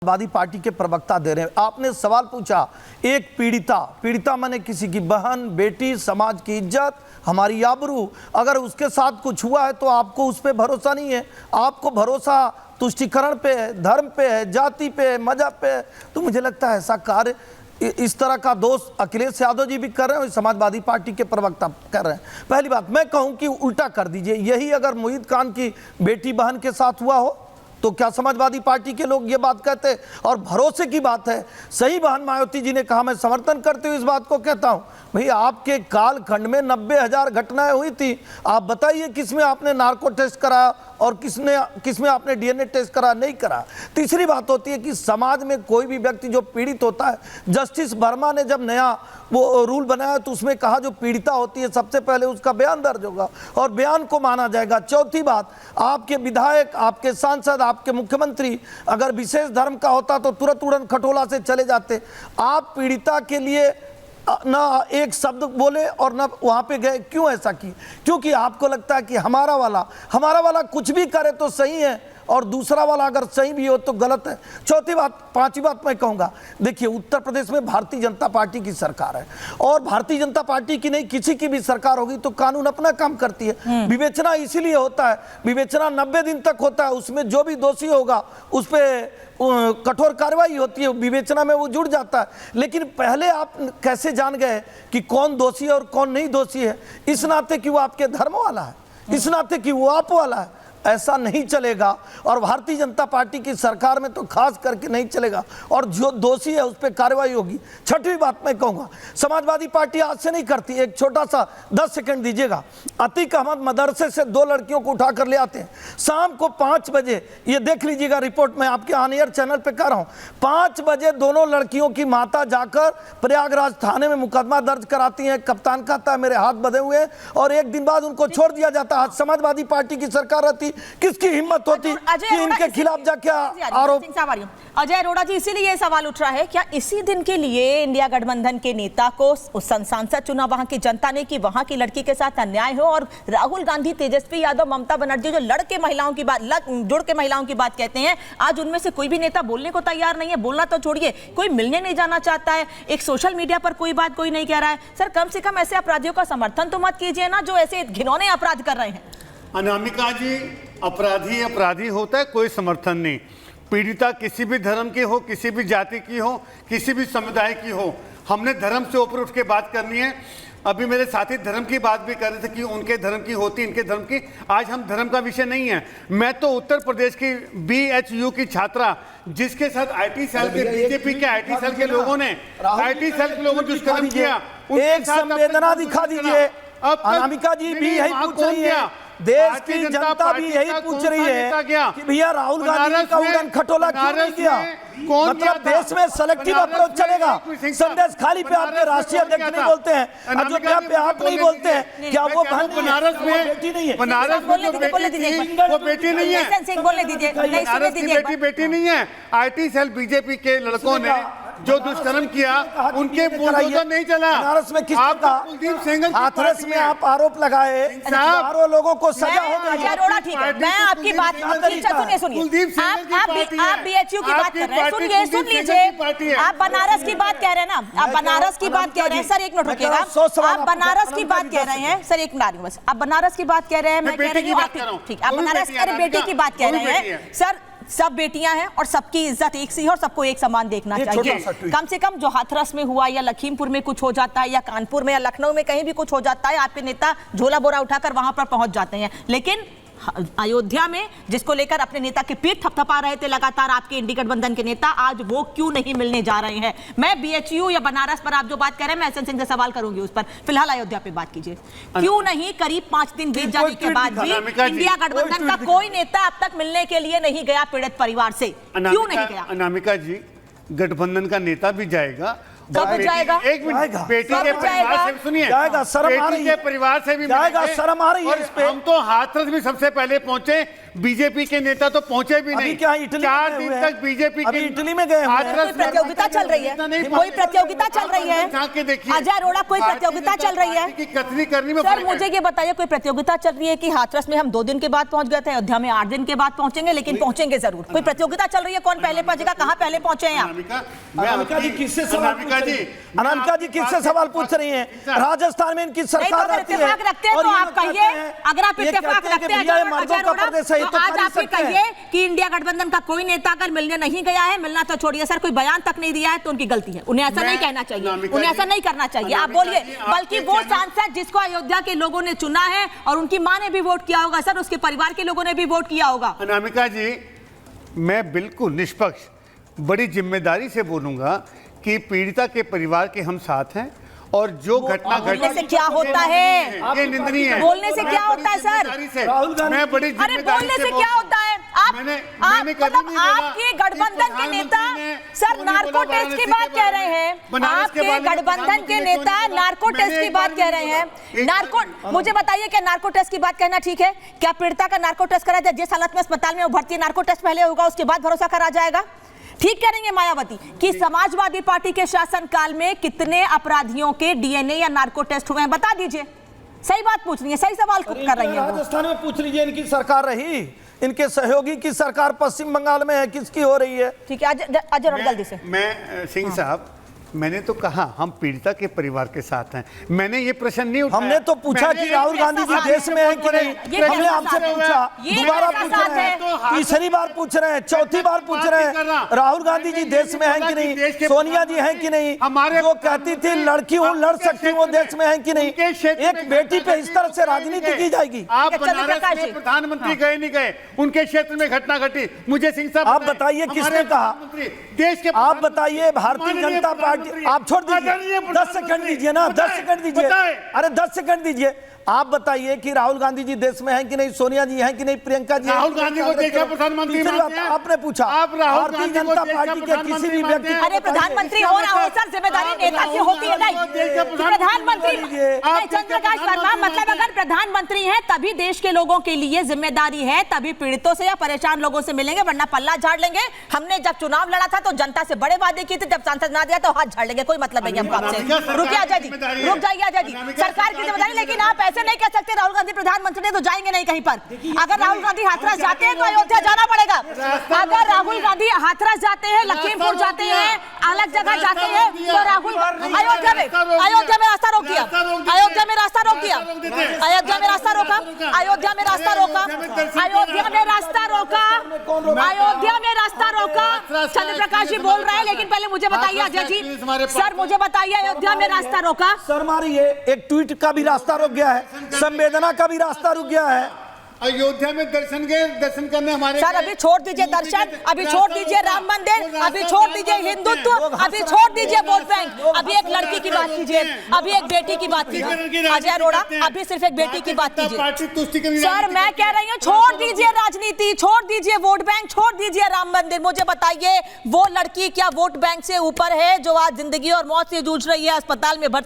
Samajwadi party के प्रवक्ता दे रहे हैं। आपने सवाल पूछा, एक पीड़िता माने किसी की बहन, बेटी, समाज की इज्जत, हमारी आबरू, अगर उसके साथ कुछ हुआ है तो आपको उस पर भरोसा नहीं है, आपको भरोसा तुष्टीकरण पे है, धर्म पे है, जाति पे है, मजहब पे है। तो मुझे लगता है ऐसा कार्य इस तरह का दोष अखिलेश यादव जी भी कर रहे हैं और समाजवादी पार्टी के प्रवक्ता कर रहे हैं। पहली बात मैं कहूं कि उल्टा कर दीजिए, यही अगर मोहित खान की बेटी बहन के साथ हुआ हो तो क्या समाजवादी पार्टी के लोग ये बात कहते? और भरोसे की बात है, सही बहन मायावती जी ने कहा, मैं समर्थन करते हुए इस बात को कहता हूं, भाई आपके कालखंड में 90,000 घटनाएं हुई थी, आप बताइए किसमें आपने नार्को टेस्ट कराया और किसमें आपने डीएनए टेस्ट करा? नहीं करा। तीसरी बात होती है कि समाज में कोई भी व्यक्ति जो पीड़ित होता है, जस्टिस वर्मा ने जब नया वो रूल बनाया तो उसमें कहा जो पीड़िता होती है सबसे पहले उसका बयान दर्ज होगा और बयान को माना जाएगा। चौथी बात, आपके विधायक, आपके सांसद, आपके मुख्यमंत्री अगर विशेष धर्म का होता तो तुरंत उड़न खटोला से चले जाते। आप पीड़िता के लिए ना एक शब्द बोले और ना वहां पे गए। क्यों ऐसा की? क्योंकि आपको लगता है कि हमारा वाला कुछ भी करे तो सही है और दूसरा वाला अगर सही भी हो तो गलत है। पांचवी बात मैं कहूंगा, देखिए उत्तर प्रदेश में भारतीय जनता पार्टी की सरकार है और भारतीय जनता पार्टी की नहीं किसी की भी सरकार होगी तो कानून अपना काम करती है। विवेचना इसीलिए होता है, विवेचना 90 दिन तक होता है, उसमें जो भी दोषी होगा उस पर कठोर कार्रवाई होती है, विवेचना में वो जुड़ जाता है। लेकिन पहले आप कैसे जान गए कि कौन दोषी है और कौन नहीं दोषी है? इस नाते कि वो आपके धर्म वाला है, इस नाते कि वो आप वाला है, ऐसा नहीं चलेगा। और भारतीय जनता पार्टी की सरकार में तो खास करके नहीं चलेगा और जो दोषी है उस पर कार्रवाई होगी। छठवीं बात मैं कहूंगा, समाजवादी पार्टी आज से नहीं करती, एक छोटा सा 10 सेकंड दीजिएगा। अतीक अहमद मदरसे से 2 लड़कियों को उठाकर ले आते हैं, शाम को 5 बजे, ये देख लीजिएगा रिपोर्ट में आपके ऑन एयर चैनल पे कर रहा हूं, 5 बजे दोनों लड़कियों की माता जाकर प्रयागराज थाने में मुकदमा दर्ज कराती है। कप्तान कहता है मेरे हाथ बंधे हुए हैं और एक दिन बाद उनको छोड़ दिया जाता है। आज समाजवादी पार्टी की सरकार रहती, किसकी हिम्मत होती कि इनके खिलाफ जाके आरोप? अजय अरोड़ा जी, इसीलिए ये सवाल उठ रहा है, क्या इसी दिन के लिए इंडिया गठबंधन के नेता को उस सांसद चुना वहां की जनता ने कि वहां की लड़की के साथ अन्याय हो? और राहुल गांधी, तेजस्वी यादव, ममता बनर्जी जो जुड़ के महिलाओं की बात कहते हैं, आज उनमें से कोई भी नेता बोलने को तैयार नहीं है। बोलना तो छोड़िए, कोई मिलने नहीं जाना चाहता है। एक सोशल मीडिया पर कोई नहीं कह रहा है। सर, कम से कम ऐसे अपराधियों का समर्थन तो मत कीजिए ना जो ऐसे घिनौने अपराध कर रहे हैं। अनामिका जी, अपराधी होता है, कोई समर्थन नहीं। पीड़िता किसी भी धर्म की हो, किसी भी जाति की हो, किसी भी समुदाय की हो, हमने धर्म से ऊपर उठ के बात करनी है। अभी मेरे साथी धर्म की बात भी कर रहे थे कि उनके धर्म की होती, इनके धर्म की। आज हम धर्म का विषय नहीं है। मैं तो उत्तर प्रदेश की BHU की छात्रा, जिसके साथ IT सेल के, बीजेपी के IT सेल के लोगों ने दुष्कर्म किया, एक संवेदना दिखा दीजिए। अनामिका जी भी यही पूछ रही है, देश की जनता भी यही पूछ रही है कि भैया राहुल गांधी का उड़न खटोला क्यों नहीं किया? मतलब देश में सेलेक्टिव अप्रोच चलेगा। संदेश खाली पे आपके राष्ट्रीय अध्यक्ष नहीं बोलते हैं, अयोध्या पे आप नहीं बोलते हैं, क्या वो बनारस में बेटी नहीं है? बनारस में वो बेटी नहीं है, बेटी नहीं है। IT सेल बीजेपी के लड़कों ने जो दुष्कर्म किया, उनके बुलडोजर नहीं चला। बनारस में किसने कहा? कुलदीप सेंगर हाथरस में आप आरोप लगाए, हजारों लोगों को सजा हो गई। ठीक है, मैं आपकी बात सुनिए, आप BHU की बात कर रहे हैं, सुन लीजिए। आप बनारस की बात कह रहे हैं ना, आप बनारस की बात कह रहे हैं। सर एक मिनट रुकिएगा, आप बनारस की बात कह रहे हैं। सर एक मिनट बस, आप बनारस की बात कह रहे हैं, मैं कह रही हूँ ठीक, आप बनारस बेटी की बात कह रहे हैं। सर, सब बेटियां हैं और सबकी इज्जत एक सी है और सबको एक समान देखना चाहिए। कम से कम जो हाथरस में हुआ या लखीमपुर में कुछ हो जाता है या कानपुर में या लखनऊ में कहीं भी कुछ हो जाता है, आपके नेता झोला बोरा उठाकर वहां पर पहुंच जाते हैं। लेकिन अयोध्या में जिसको लेकर अपने नेता के पीठ थपथपा रहे थे लगातार आपके इंडी गठबंधन के नेता, आज वो क्यों नहीं मिलने जा रहे हैं? मैं BHU या बनारस पर आप जो बात कर रहे हैं, मैं एसएन सिंह से सवाल करूंगी उस पर। फिलहाल अयोध्या पे बात कीजिए। क्यों नहीं करीब 5 दिन बीत जाने के बाद भी इंडिया गठबंधन का कोई नेता अब तक मिलने के लिए नहीं गया पीड़ित परिवार से? क्यों नहीं गया? अनामिका जी, गठबंधन का नेता भी जाएगा, जाएगा। एक मिनट, बेटी के परिवार से सुनिए, जाएगा, शर्म आ रही है, परिवार से भी जाएगा, शर्म आ रही है इस पे। हम तो हाथरस भी सबसे पहले पहुंचे, बीजेपी के नेता तो पहुंचे भी अभी नहीं। क्या इटली 4 दिन तक बीजेपी अभी इटली में गए हुए हैं। कोई प्रतियोगिता चल रही है, कोई प्रतियोगिता चल रही है। अजय अरोड़ा, कोई प्रतियोगिता चल रही है? कतरी करनी में सर मुझे ये बताइए, कोई प्रतियोगिता चल रही है कि हाथरस में हम 2 दिन के बाद पहुंच गए थे, अयोध्या में 8 दिन के बाद पहुंचेंगे, लेकिन पहुंचेंगे जरूर। कोई प्रतियोगिता चल रही है, कौन पहले पहुंचेगा, कहाँ पहले पहुंचे हैं आप? अनामिका जी किससे सवाल पूछ रही हैं? राजस्थान में इनकी सरकार रहती है। इत्तेफाक रखते हैं तो आप कहिए, अगर आप इत्तेफाक रखते हैं तो आज आप ये कहिए कि इंडिया गठबंधन का कोई नेता अगर मिलने नहीं गया है, मिलना तो छोड़िए सर, कोई बयान तक नहीं दिया है तो उनकी गलती है, उन्हें ऐसा नहीं कहना चाहिए, उन्हें ऐसा नहीं करना चाहिए। आप बोलिए, बल्कि वो सांसद जिसको अयोध्या के लोगों ने चुना है और उनकी मां ने भी वोट किया होगा सर, उसके परिवार के लोगों ने भी वोट किया होगा। अनामिका जी, मैं बिल्कुल निष्पक्ष बड़ी जिम्मेदारी से बोलूंगा कि पीड़िता के परिवार के हम साथ हैं और जो घटना बोलने से क्या होता है? ये निंदनीय है। बोलने से क्या होता है सर? मैं बड़ी अरे बोलने से क्या होता है? आप मतलब आपके गठबंधन के नेता सर नार्को टेस्ट की बात कह रहे हैं, आपके गठबंधन के नेता नार्को टेस्ट की बात कह रहे हैं। नार्को, मुझे बताइए क्या नार्को टेस्ट की बात कहना ठीक है? क्या पीड़िता का नार्को टेस्ट करा जाए? जिस हालत में अस्पताल में वो भर्ती है, नार्को टेस्ट पहले होगा, उसके बाद भरोसा करा जाएगा? ठीक कह रही है मायावती कि समाजवादी पार्टी के शासनकाल में कितने अपराधियों के डीएनए या नार्को टेस्ट हुए हैं, बता दीजिए। सही बात पूछ रही है, सही सवाल कर रही है। राजस्थान में पूछ लीजिए, इनकी सरकार रही, इनके सहयोगी की सरकार पश्चिम बंगाल में है, किसकी हो रही है? ठीक है, अजय जल्दी से। मैं सिंह साहब, मैंने तो कहा हम पीड़िता के परिवार के साथ हैं, मैंने ये प्रश्न नहीं उठाया। हमने तो पूछा कि राहुल गांधी जी देश में हैं कि नहीं, हमने आपसे पूछा, दोबारा पूछ रहे हैं, तीसरी बार पूछ रहे हैं, चौथी बार पूछ रहे हैं, राहुल गांधी जी देश में हैं कि नहीं, सोनिया जी हैं कि नहीं, जो कहती थी लड़की हूँ लड़ सकती हूँ, वो देश में हैं कि नहीं? एक बेटी पे इस तरह से राजनीति की जाएगी? आप बनारस में प्रधानमंत्री गए नहीं गए, उनके क्षेत्र में घटना घटी, मुझे सिंह साहब आप बताइए किसने कहा? देश के आप बताइए, भारतीय जनता पार्टी। आप छोड़ दीजिए, 10 सेकंड दीजिए ना, 10 सेकंड दीजिए। अरे 10 सेकंड दीजिए। आप बताइए कि राहुल गांधी जी देश में हैं कि नहीं, सोनिया जी हैं कि नहीं, प्रियंका जी? राहुल गांधी को देश का प्रधानमंत्री मानते हैं? आपने पूछा, आप राहुल भारतीय गांधी को जनता देश का पार्टी के किसी भी व्यक्ति? अरे प्रधानमंत्री हो ना हो सर, जिम्मेदारी नेता की होती है नहीं? प्रधानमंत्री नहीं, चंद्रकांत वर्मा, मतलब अगर प्रधानमंत्री हैं तभी देश के लोगों के लिए जिम्मेदारी है, तभी पीड़ितों से या परेशान लोगों से मिलेंगे, वरना पल्ला झाड़ लेंगे। हमने जब चुनाव लड़ा था तो जनता से बड़े वादे किए थे, जब सांसद ना दिया तो हाथ झाड़ लेंगे, कोई मतलब नहीं हमको आपसे। रुकिए अजय जी, रुक जाइए अजय जी, सरकार की जिम्मेदारी, लेकिन आप ऐसे नहीं कह सकते राहुल गांधी प्रधानमंत्री ने तो जाएंगे नहीं कहीं पर। अगर राहुल गांधी हाथरस जाते हैं तो अयोध्या जाना पड़ेगा। अगर राहुल गांधी हाथरस जाते हैं, लखीमपुर जाते हैं, अलग जगह जाते हैं, तो राहुल अयोध्या में रास्ता रोक दिया, अयोध्या में रास्ता रोक दिया, अयोध्या में रास्ता रोका, अयोध्या में रास्ता रोका, अयोध्या में रास्ता रोका, अयोध्या में रास्ता रोका। चंद्र प्रकाश जी बोल रहे हैं, लेकिन पहले मुझे बताइए अजय जी, सर मुझे बताइए, अयोध्या में रास्ता रोका? सर मारिए, एक ट्वीट का भी रास्ता रुक गया है, संवेदना का भी रास्ता रुक गया है। अयोध्या में दर्शन करने हमारे सर अभी छोड़ दीजिए दर्शन, अभी छोड़ दीजिए राम मंदिर, अभी छोड़ दीजिए हिंदुत्व, अभी छोड़ दीजिए वोट बैंक, अभी एक लड़की की बात कीजिए, अभी एक बेटी की बात कीजिए। अजय अरोड़ा, अभी सिर्फ एक बेटी की बात कीजिए। सर मैं कह रही हूँ छोड़ दीजिए राजनीति, छोड़ दीजिए वोट बैंक, छोड़ दीजिए राम मंदिर। मुझे बताइए वो लड़की क्या वोट बैंक से ऊपर है जो आज जिंदगी और मौत से जूझ रही है, अस्पताल में भर्ती